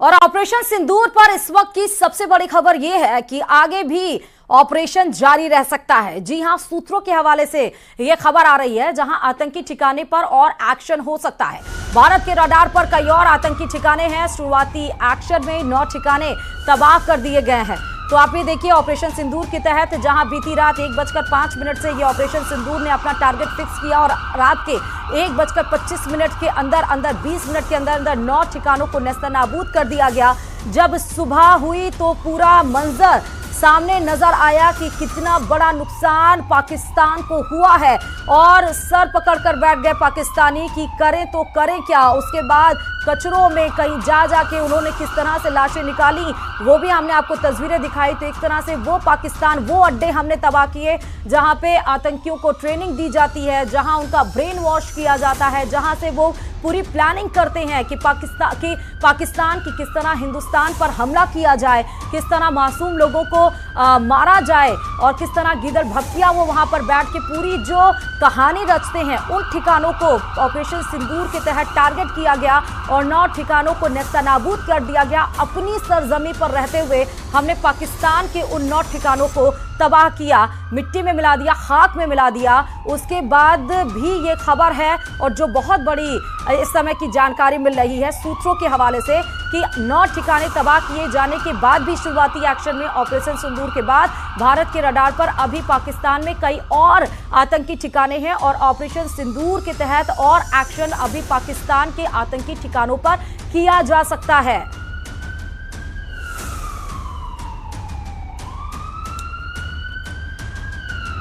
और ऑपरेशन सिंदूर पर इस वक्त की सबसे बड़ी खबर यह है कि आगे भी ऑपरेशन जारी रह सकता है। जी हां, सूत्रों के हवाले से यह खबर आ रही है जहां आतंकी ठिकाने पर और एक्शन हो सकता है। भारत के रडार पर कई और आतंकी ठिकाने हैं। शुरुआती एक्शन में 9 ठिकाने तबाह कर दिए गए हैं। तो आप ये देखिए, ऑपरेशन सिंदूर के तहत जहां बीती रात 1:05 से ये ऑपरेशन सिंदूर ने अपना टारगेट फिक्स किया और रात के 1:25 के अंदर 20 मिनट के अंदर 9 ठिकानों को नेस्तनाबूद कर दिया गया। जब सुबह हुई तो पूरा मंजर सामने नजर आया कि कितना बड़ा नुकसान पाकिस्तान को हुआ है और सर पकड़कर बैठ गए पाकिस्तानी कि करें तो करें क्या। उसके बाद कचरों में कहीं जाके उन्होंने किस तरह से लाशें निकाली वो भी हमने आपको तस्वीरें दिखाई। तो एक तरह से वो पाकिस्तान, वो अड्डे हमने तबाह किए जहां पे आतंकियों को ट्रेनिंग दी जाती है, जहां उनका ब्रेन वॉश किया जाता है, जहां से वो पूरी प्लानिंग करते हैं कि पाकिस्तान की किस तरह हिंदुस्तान पर हमला किया जाए, किस तरह मासूम लोगों को मारा जाए और किस तरह गिदड़ भक्तियां वो वहां पर बैठ के पूरी जो कहानी रचते हैं। उन ठिकानों को ऑपरेशन सिंदूर के तहत टारगेट किया गया और 9 ठिकानों को नेस्तनाबूद कर दिया गया। अपनी सरजमी पर रहते हुए हमने पाकिस्तान के उन 9 ठिकानों को तबाह किया, मिट्टी में मिला दिया, खाक में मिला दिया। उसके बाद भी ये खबर है और जो बहुत बड़ी इस समय की जानकारी मिल रही है सूत्रों के हवाले से कि 9 ठिकाने तबाह किए जाने के बाद भी शुरुआती एक्शन में ऑपरेशन सिंदूर के बाद भारत के रडार पर अभी पाकिस्तान में कई और आतंकी ठिकाने हैं और ऑपरेशन सिंदूर के तहत और एक्शन अभी पाकिस्तान के आतंकी ठिकानों पर किया जा सकता है।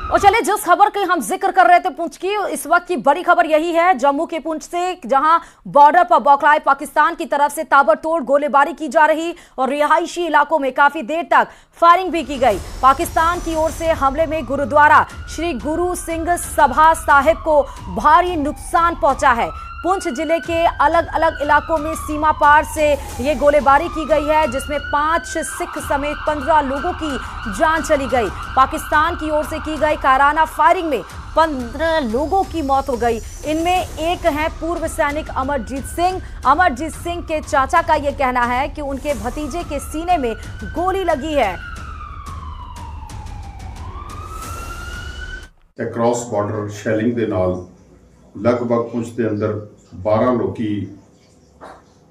और चलिए, जिस खबर की हम जिक्र कर रहे थे पुंछ की, इस वक्त की बड़ी खबर यही है जम्मू के पुंछ से, जहां बॉर्डर पर बौखलाए पाकिस्तान की तरफ से ताबड़तोड़ गोलीबारी की जा रही और रिहायशी इलाकों में काफी देर तक फायरिंग भी की गई। पाकिस्तान की ओर से हमले में गुरुद्वारा श्री गुरु सिंह सभा साहिब को भारी नुकसान पहुंचा है। पुंछ जिले के अलग अलग इलाकों में सीमा पार से ये गोलीबारी की गई है जिसमें 5 सिख समेत 15 लोगों की जान चली गई। पाकिस्तान की ओर से की गई कायराना फायरिंग में 15 लोगों की मौत हो गई। इनमें एक हैं पूर्व सैनिक अमरजीत सिंह। अमरजीत सिंह के चाचा का यह कहना है कि उनके भतीजे के सीने में गोली लगी है। क्रॉस बॉर्डर शैलिंग ਦੇ ਨਾਲ ਲਗਭਗ ਪੁੰਛ ਦੇ ਅੰਦਰ 12 ਲੋਕੀ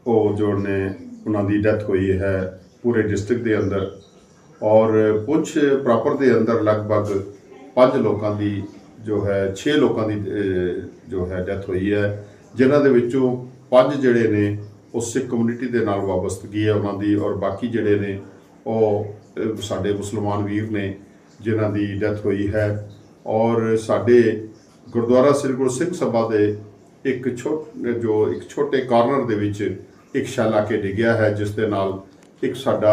ਉਹ ਜੋ ਨੇ ਉਹਨਾਂ ਦੀ ਡੈਥ ਹੋਈ ਹੈ ਪੂਰੇ ਡਿਸਟ੍ਰਿਕਟ ਦੇ ਅੰਦਰ ਔਰ ਪੁੰਛ ਪ੍ਰੋਪਰ ਦੇ ਅੰਦਰ ਲਗਭਗ 5 ਲੋਕਾਂ ਦੀ ਜੋ ਹੈ 6 ਲੋਕਾਂ ਦੀ ਜੋ ਹੈ ਡੈਥ ਹੋਈ ਹੈ, ਜਿਨ੍ਹਾਂ ਦੇ ਵਿੱਚੋਂ 5 ਜਿਹੜੇ ਨੇ ਉਹ ਸਿੱਖ ਕਮਿਊਨਿਟੀ ਦੇ ਨਾਲ ਵਾਬਸਤਗੀ ਹੈ ਉਹਨਾਂ ਦੀ ਔਰ ਬਾਕੀ ਜਿਹੜੇ ਨੇ ਉਹ ਸਾਡੇ ਮੁਸਲਮਾਨ ਵੀਰ ਨੇ ਜਿਨ੍ਹਾਂ ਦੀ ਡੈਥ ਹੋਈ ਹੈ। और साडे गुरुद्वारा श्री गुरु सिंह सभा के एक छोटे कॉर्नर दे विच एक शैल आके डिग्या है जिस दे नाल एक साडा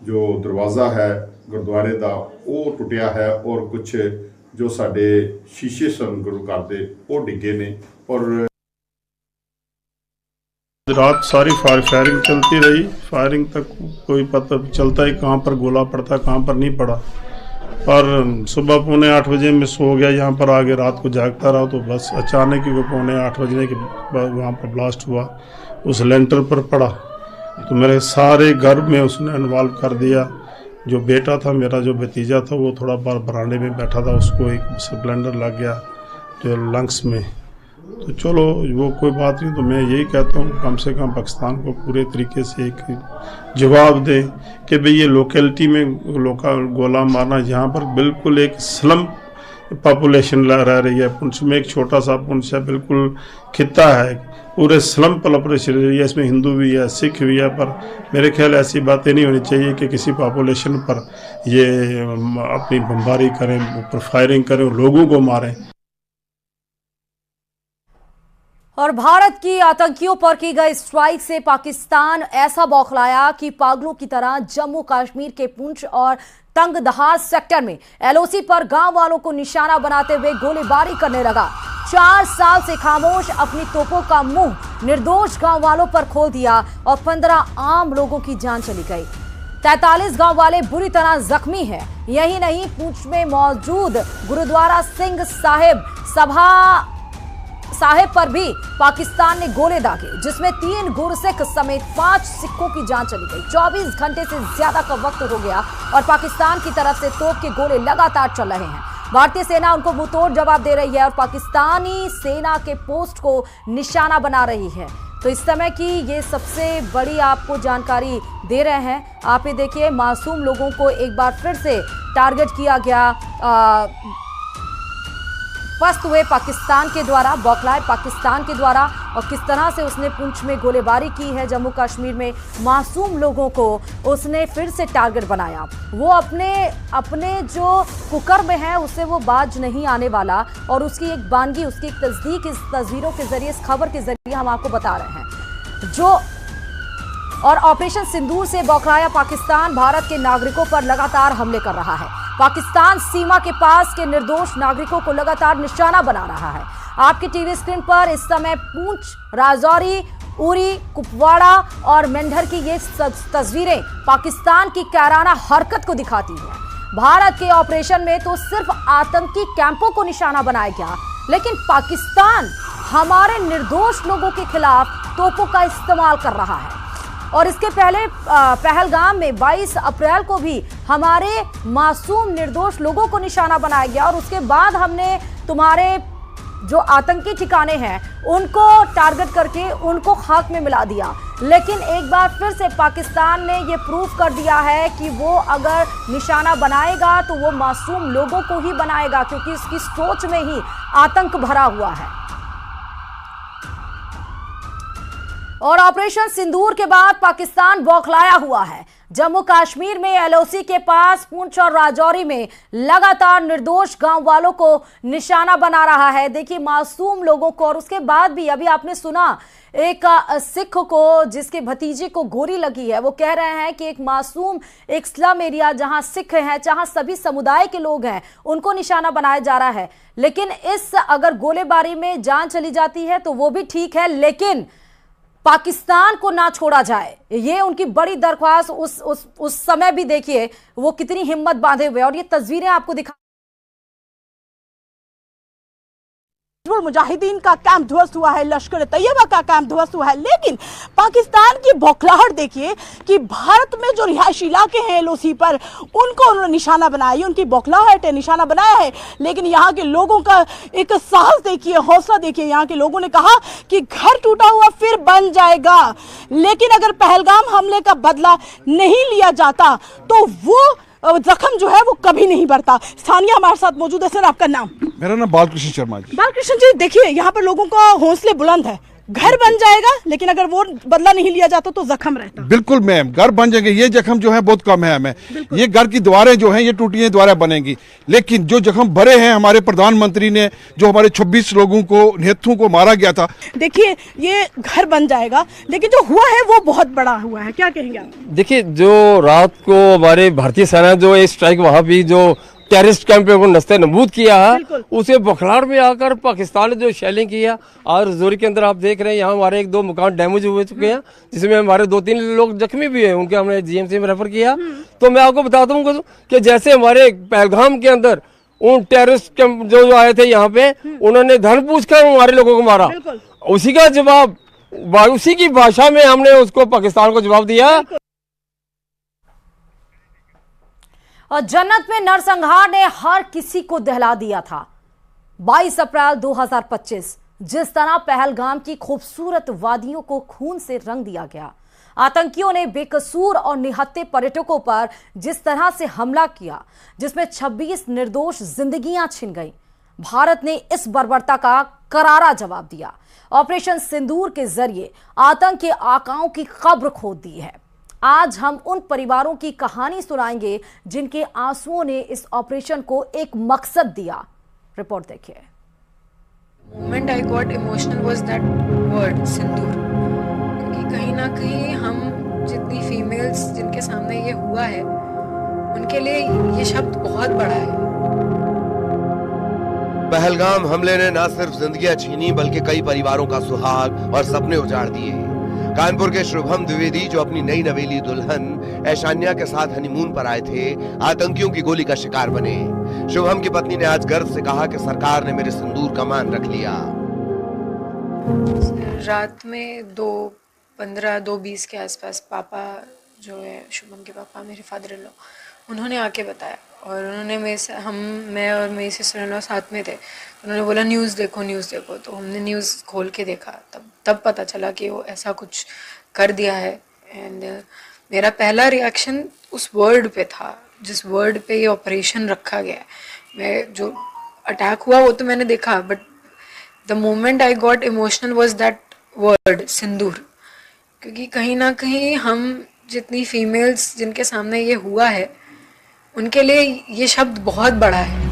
जो दरवाज़ा है गुरुद्वारे का वो टुटिया है और कुछ जो साडे शीशे सन गुरु घर दे वो डिगे ने। और रात सारी फायरिंग चलती रही, फायरिंग तक कोई पता चलता ही कहाँ पर गोला पड़ता कहाँ पर नहीं पड़ा। पर सुबह 7:45 बजे मैं सो गया, यहाँ पर आगे रात को जागता रहा तो बस अचानक ही वो 7:45 बजने के बाद वहाँ पर ब्लास्ट हुआ, उस लेंटर पर पड़ा तो मेरे सारे घर में उसने इन्वॉल्व कर दिया। जो बेटा था मेरा, जो भतीजा था, वो थोड़ा बार बरांडे में बैठा था, उसको एक सिलेंडर लग गया जो लंग्स में। तो चलो वो कोई बात नहीं, तो मैं यही कहता हूँ कम से कम पाकिस्तान को पूरे तरीके से एक जवाब दें कि भाई ये लोकेलिटी में गोला मारना, यहाँ पर बिल्कुल एक स्लम पॉपुलेशन रह रही है। पुंछ में एक छोटा सा पुंछ है, बिल्कुल खिता है, पूरे स्लम पॉपुलेशन रही है, इसमें हिंदू भी है, सिख भी है। पर मेरे ख्याल ऐसी बातें नहीं होनी चाहिए कि किसी पॉपुलेशन पर ये अपनी बमबारी करें, ऊपर फायरिंग करें, लोगों को मारें। और भारत की आतंकियों पर की गई स्ट्राइक से पाकिस्तान ऐसा बौखलाया कि पागलों की तरह जम्मू कश्मीर के पुंछ और तंगदहार सेक्टर में एलओसी पर गांव वालों को निशाना बनाते हुए गोलीबारी करने लगा। 4 साल से खामोश अपनी तोपों का मुंह निर्दोष गांव वालों पर खोल दिया और 15 आम लोगों की जान चली गई। 43 गांव वाले बुरी तरह जख्मी हैं। यही नहीं, पुंछ में मौजूद गुरुद्वारा सिंह साहिब सभा साहिब पर भी पाकिस्तान ने गोले दागे, जिसमें 3 गुरसिख समेत 5 सिखों की जान चली गई। 24 घंटे से ज्यादा का वक्त हो गया और पाकिस्तान की तरफ से तोप के गोले लगातार चल रहे हैं। भारतीय सेना उनको मुंहतोड़ जवाब दे रही है और पाकिस्तानी सेना के पोस्ट को निशाना बना रही है। तो इस समय की ये सबसे बड़ी आपको जानकारी दे रहे हैं। आप ये देखिए, मासूम लोगों को एक बार फिर से टारगेट किया गया, पस्त हुए पाकिस्तान के द्वारा, बौखलाए पाकिस्तान के द्वारा, और किस तरह से उसने पुंछ में गोलीबारी की है। जम्मू कश्मीर में मासूम लोगों को उसने फिर से टारगेट बनाया। वो अपने जो कुकर में है उससे वो बाज नहीं आने वाला, और उसकी एक बानगी, उसकी एक तस्दीक इस तस्वीरों के जरिए, इस खबर के जरिए हम आपको बता रहे हैं। और ऑपरेशन सिंदूर से बौखलाया पाकिस्तान भारत के नागरिकों पर लगातार हमले कर रहा है। पाकिस्तान सीमा के पास के निर्दोष नागरिकों को लगातार निशाना बना रहा है। आपकी टीवी स्क्रीन पर इस समय पुंछ, राजौरी, उरी, कुपवाड़ा और मेंढर की ये तस्वीरें पाकिस्तान की कायराना हरकत को दिखाती हैं। भारत के ऑपरेशन में तो सिर्फ आतंकी कैंपों को निशाना बनाया गया, लेकिन पाकिस्तान हमारे निर्दोष लोगों के खिलाफ तोपों का इस्तेमाल कर रहा है। और इसके पहले पहलगाम में 22 अप्रैल को भी हमारे मासूम निर्दोष लोगों को निशाना बनाया गया, और उसके बाद हमने तुम्हारे जो आतंकी ठिकाने हैं उनको टारगेट करके उनको खाक में मिला दिया। लेकिन एक बार फिर से पाकिस्तान ने ये प्रूव कर दिया है कि वो अगर निशाना बनाएगा तो वो मासूम लोगों को ही बनाएगा, क्योंकि इसकी सोच में ही आतंक भरा हुआ है। और ऑपरेशन सिंदूर के बाद पाकिस्तान बौखलाया हुआ है। जम्मू कश्मीर में एलओसी के पास पुंछ और राजौरी में लगातार निर्दोष गांव वालों को निशाना बना रहा है। देखिए, मासूम लोगों को, और उसके बाद भी अभी आपने सुना एक सिख को जिसके भतीजे को गोली लगी है, वो कह रहे हैं कि एक मासूम, एक स्लम एरिया जहां सिख हैं, जहां सभी समुदाय के लोग हैं, उनको निशाना बनाया जा रहा है। लेकिन इस अगर गोलीबारी में जान चली जाती है तो वो भी ठीक है, लेकिन पाकिस्तान को ना छोड़ा जाए, ये उनकी बड़ी दरख्वास्त। उस समय भी देखिए वो कितनी हिम्मत बांधे हुए, और ये तस्वीरें आपको दिखा। मुजाहिदीन का कैंप ध्वस्त हुआ है, लश्कर तैयबा का कैंप ध्वस्त हुआ है, लेकिन पाकिस्तान की बौखलाहट देखिए कि भारत में जो रिहायशी इलाके हैं एलओसी पर, उनको उन्होंने निशाना बनाया। उनकी बौखलाहट है, निशाना बनाया है। लेकिन यहाँ के लोगों का एक साहस देखिए, हौसला देखिए। यहाँ के लोगों ने कहा कि घर टूटा हुआ फिर बन जाएगा, लेकिन अगर पहलगाम हमले का बदला नहीं लिया जाता तो वो जख्म जो है वो कभी नहीं बढ़ता। स्थानीय हमारे साथ मौजूद है। सर, आपका नाम? मेरा नाम बालकृष्ण शर्मा जी। बालकृष्ण जी, देखिए यहाँ पर लोगों का हौसले बुलंद है। घर बन जाएगा, लेकिन अगर वो बदला नहीं लिया जाता तो जख्म रहता। बिल्कुल मैम, घर बन जाएंगे। ये जख्म जो है बहुत कम है हमें। ये घर की दीवारें जो हैं ये टूटी दीवारें बनेंगी, लेकिन जो जख्म भरे हैं हमारे प्रधानमंत्री ने, जो हमारे 26 लोगों को, नेताओं को मारा गया था, देखिए ये घर बन जाएगा, लेकिन जो हुआ है वो बहुत बड़ा हुआ है। क्या कहेंगे आप? देखिए, जो रात को हमारे भारतीय सेना जो एक स्ट्राइक वहाँ भी जो टेररिस्ट कैंप को नस्ते नबूद किया है, उसे बौखलाहट में आकर पाकिस्तान ने जो शेलिंग किया। और जोरी के अंदर आप देख रहे हैं यहाँ हमारे 1-2 मकान डैमेज हुए चुके हैं, जिसमें हमारे 2-3 लोग जख्मी भी हैं, उनके हमने जीएमसी में रेफर किया। तो मैं आपको बताता हूँ कि जैसे हमारे पहलगाम के अंदर उन टेररिस्ट कैंप जो आए थे यहाँ पे, उन्होंने धन पूछ कर हमारे लोगों को मारा, उसी का जवाब, उसी की भाषा में हमने उसको पाकिस्तान को जवाब दिया। और जन्नत में नरसंहार ने हर किसी को दहला दिया था। 22 अप्रैल 2025 जिस तरह पहलगाम की खूबसूरत वादियों को खून से रंग दिया गया, आतंकियों ने बेकसूर और निहत्थे पर्यटकों पर जिस तरह से हमला किया, जिसमें 26 निर्दोष जिंदगियां छिन गईं, भारत ने इस बर्बरता का करारा जवाब दिया। ऑपरेशन सिंदूर के जरिए आतंक के आकाओं की कब्र खोद दी है। आज हम उन परिवारों की कहानी सुनाएंगे जिनके आंसुओं ने इस ऑपरेशन को एक मकसद दिया। रिपोर्ट देखिए। Moment I got emotional was that word sindoor, क्योंकि कहीं ना कहीं हम जितनी फीमेल्स जिनके सामने ये हुआ है उनके लिए ये शब्द बहुत बड़ा है। पहलगाम हमले ने न सिर्फ जिंदगियां छीनी बल्कि कई परिवारों का सुहाग और सपने उजाड़ दिए। कानपुर के शुभम द्विवेदी जो अपनी नई नवेली दुल्हन ऐशान्या के साथ हनीमून पर आए थे, आतंकियों की गोली का शिकार बने। शुभम की पत्नी ने आज गर्व से कहा कि सरकार ने मेरे सिंदूर का मान रख लिया। रात में 2:15 2:20 के आसपास पापा जो है शुभम के पापा मेरे फादर इन लॉ उन्होंने आके बताया और उन्होंने मैं और मेरी सिस्टर इन लॉ साथ में थे। उन्होंने बोला न्यूज़ देखो तो हमने न्यूज़ खोल के देखा तब पता चला कि वो ऐसा कुछ कर दिया है। एंड मेरा पहला रिएक्शन उस वर्ड पे था जिस वर्ड पे ये ऑपरेशन रखा गया है। मैं जो अटैक हुआ वो तो मैंने देखा but the moment I got emotional was that word sindoor, क्योंकि कहीं ना कहीं हम जितनी फीमेल्स जिनके सामने ये हुआ है उनके लिए ये शब्द बहुत बड़ा है।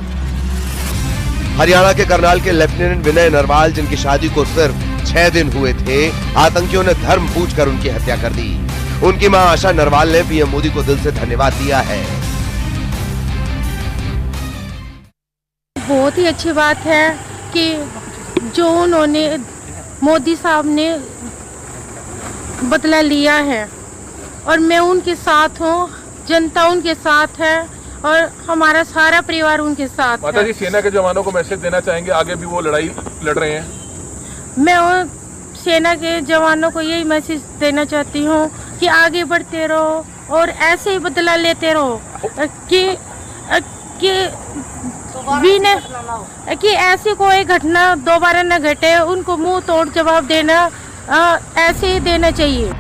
हरियाणा के करनाल के लेफ्टिनेंट विनय नरवाल जिनकी शादी को सिर्फ 6 दिन हुए थे, आतंकियों ने धर्म पूछकर उनकी हत्या कर दी। उनकी मां आशा नरवाल ने पीएम मोदी को दिल से धन्यवाद दिया है। बहुत ही अच्छी बात है कि जो उन्होंने मोदी साहब ने बदला लिया है और मैं उनके साथ हूँ, जनता उनके साथ है और हमारा सारा परिवार उनके साथ है। माता जी, सेना के जवानों को मैसेज देना चाहेंगे, आगे भी वो लड़ाई लड़ रहे हैं। मैं सेना के जवानों को यही मैसेज देना चाहती हूँ कि आगे बढ़ते रहो और ऐसे ही बदला लेते रहो कि ऐसी कोई घटना दोबारा न घटे। उनको मुंह तोड़ जवाब देना ऐसे ही देना चाहिए।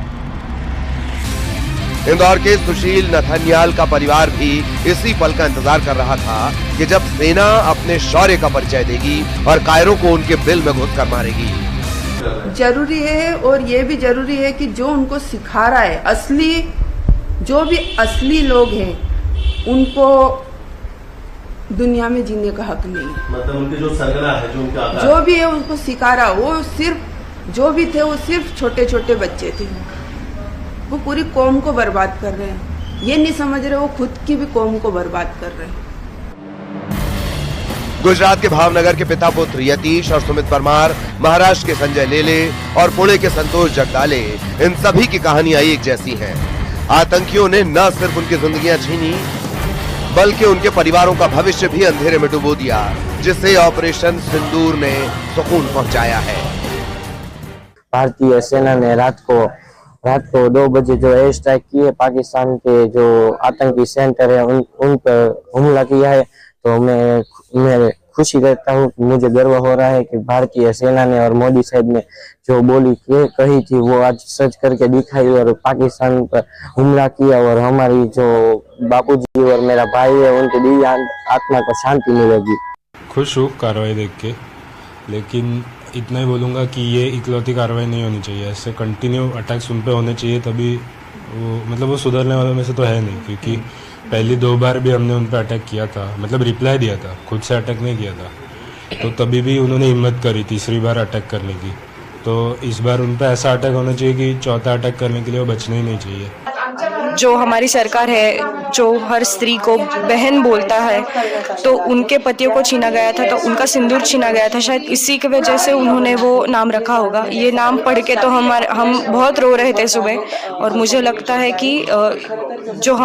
इंदौर के सुशील नथनियाल का परिवार भी इसी पल का इंतजार कर रहा था कि जब सेना अपने शौर्य का परिचय देगी और कायरों को उनके बिल में घुस कर मारेगी। जरूरी है और ये भी जरूरी है कि जो उनको सिखा रहा है जो भी असली लोग हैं उनको दुनिया में जीने का हक नहीं है। मतलब उनके जो सरगना है जो भी है उनको सिखा रहा, वो सिर्फ जो भी थे वो सिर्फ छोटे छोटे बच्चे थे, वो पूरी कौम को बर्बाद कर रहे हैं। ये नहीं समझ रहे वो खुद की भी कौम को बर्बाद कर रहे हैं। गुजरात के भावनगर के पिता पुत्र यतीश और सुमित परमार, महाराष्ट्र के संजय लेले और पुणे के संतोष जगदाले, इन सभी की कहानियां एक जैसी हैं। आतंकियों ने न सिर्फ उनकी जिंदगियां छीनी बल्कि उनके परिवारों का भविष्य भी अंधेरे में डुबो दिया, जिससे ऑपरेशन सिंदूर ने सुकून पहुंचाया है। भारतीय सेना ने रात को 2 बजे जो एयर स्ट्राइक किए, पाकिस्तान के जो आतंकी सेंटर है उन पर हमला किया है, तो मैं खुशी करता हूँ। मुझे गर्व हो रहा है कि भारतीय सेना ने और मोदी साहब ने जो बोली कही थी वो आज सच करके दिखाई और पाकिस्तान पर हमला किया और हमारी जो बापूजी और मेरा भाई है उनके दिव्य आत्मा को शांति मिलेगी। खुश हूँ कार्रवाई देख के, लेकिन इतना ही बोलूँगा कि ये इकलौती कार्रवाई नहीं होनी चाहिए। ऐसे कंटिन्यू अटैक्स उन पे होने चाहिए, तभी वो सुधरने वालों में से तो है नहीं, क्योंकि पहली 2 बार भी हमने उन पर अटैक किया था, मतलब रिप्लाई दिया था, खुद से अटैक नहीं किया था, तो तभी भी उन्होंने हिम्मत करी तीसरी बार अटैक करने की। तो इस बार उन पर ऐसा अटैक होना चाहिए कि चौथा अटैक करने के लिए वो बचना ही नहीं चाहिए। जो हमारी सरकार है जो हर स्त्री को बहन बोलता है, तो उनके पतियों को छीना गया था, तो उनका सिंदूर छीना गया था, शायद इसी की वजह से उन्होंने वो नाम रखा होगा। ये नाम पढ़ के तो हम बहुत रो रहे थे सुबह, और मुझे लगता है कि जो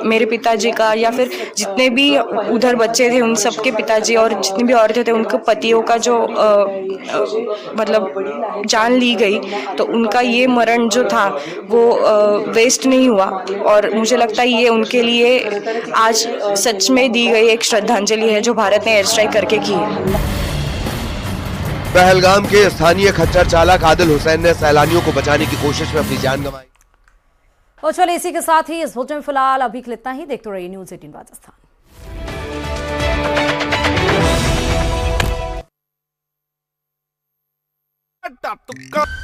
मेरे पिताजी का या फिर जितने भी उधर बच्चे थे उन सबके पिताजी और जितनी भी औरतें थे उनके पतियों का जो मतलब जान ली गई, तो उनका ये मरण जो था वो वेस्ट नहीं हुआ। और मुझे लगता है ये उनके लिए आज सच में दी गई एक श्रद्धांजलि है जो भारत ने एयर स्ट्राइक करके की है। पहलगाम के स्थानीय खच्चर चालक आदिल हुसैन ने सैलानियों को बचाने की कोशिश में अपनी जान गंवाई। और चलिए इसी के साथ ही इस बुलेटिन में फिलहाल अभी के लिए इतना ही। देखते रहिए न्यूज़ 18 राजस्थान।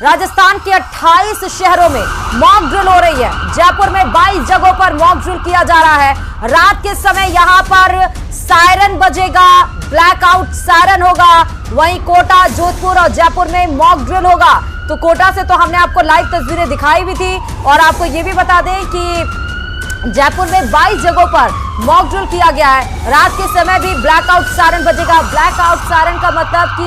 राजस्थान के 28 शहरों में मॉक ड्रिल हो रही है। जयपुर में 22 जगहों पर मॉक ड्रिल किया जा रहा है। रात के समय यहां पर सायरन बजेगा, ब्लैकआउट सायरन होगा। वहीं कोटा, जोधपुर और जयपुर में मॉक ड्रिल होगा। तो कोटा से तो हमने आपको लाइव तस्वीरें दिखाई भी थी, और आपको ये भी बता दें कि जयपुर में 22 जगहों पर मॉक ड्रिल किया गया है। रात के समय भी ब्लैकआउट सायरन बजेगा। ब्लैकआउट सायरन का मतलब कि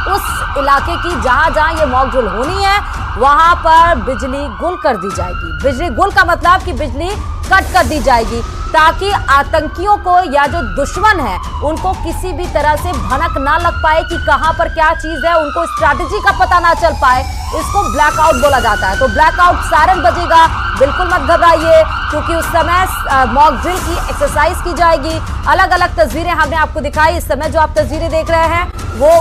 उस इलाके की जहां ये मॉक ड्रिल होनी है वहां पर बिजली गुल कर दी जाएगी। बिजली गुल का मतलब कि बिजली कट कर दी जाएगी ताकि आतंकियों को या जो दुश्मन है उनको किसी भी तरह से भनक ना लग पाए कि कहां पर क्या चीज है, उनको स्ट्रैटेजी का पता ना चल पाए। इसको ब्लैकआउट बोला जाता है। तो ब्लैकआउट सायरन बजेगा, बिल्कुल मत घबराइए क्योंकि उस समय मॉक ड्रिल की एक्सरसाइज की जाएगी। अलग अलग तस्वीरें हमने आपको दिखाई। इस समय जो आप तस्वीरें देख रहे हैं वो